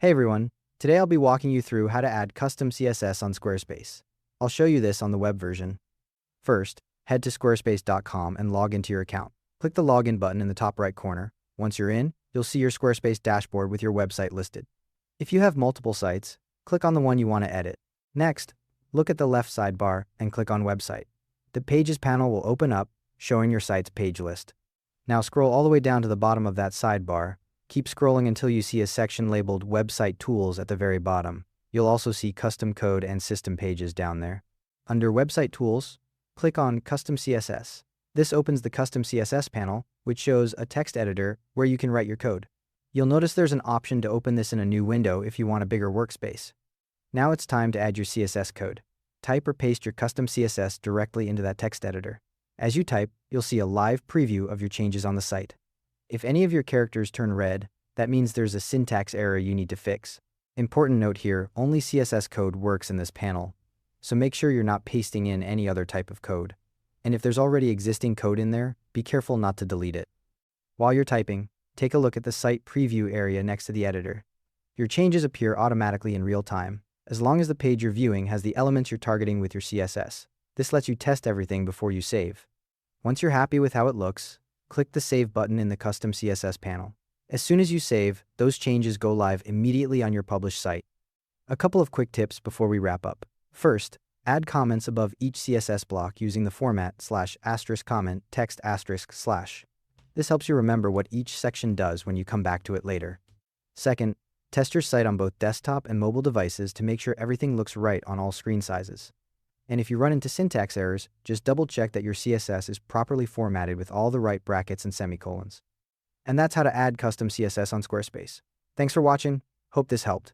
Hey everyone, today I'll be walking you through how to add custom CSS on Squarespace. I'll show you this on the web version. First, head to squarespace.com and log into your account. Click the login button in the top right corner. Once you're in, you'll see your Squarespace dashboard with your website listed. If you have multiple sites, click on the one you want to edit. Next, look at the left sidebar and click on Website. The Pages panel will open up, showing your site's page list. Now scroll all the way down to the bottom of that sidebar. Keep scrolling until you see a section labeled Website Tools at the very bottom. You'll also see Custom Code and System Pages down there. Under Website Tools, click on Custom CSS. This opens the Custom CSS panel, which shows a text editor where you can write your code. You'll notice there's an option to open this in a new window if you want a bigger workspace. Now it's time to add your CSS code. Type or paste your custom CSS directly into that text editor. As you type, you'll see a live preview of your changes on the site. If any of your characters turn red, that means there's a syntax error you need to fix. Important note here, only CSS code works in this panel, so make sure you're not pasting in any other type of code. And if there's already existing code in there, be careful not to delete it. While you're typing, take a look at the site preview area next to the editor. Your changes appear automatically in real time, as long as the page you're viewing has the elements you're targeting with your CSS. This lets you test everything before you save. Once you're happy with how it looks, click the Save button in the Custom CSS panel. As soon as you save, those changes go live immediately on your published site. A couple of quick tips before we wrap up. First, add comments above each CSS block using the format /*comment text */. This helps you remember what each section does when you come back to it later. Second, test your site on both desktop and mobile devices to make sure everything looks right on all screen sizes. And if you run into syntax errors, just double check that your CSS is properly formatted with all the right brackets and semicolons. And that's how to add custom CSS on Squarespace. Thanks for watching. Hope this helped.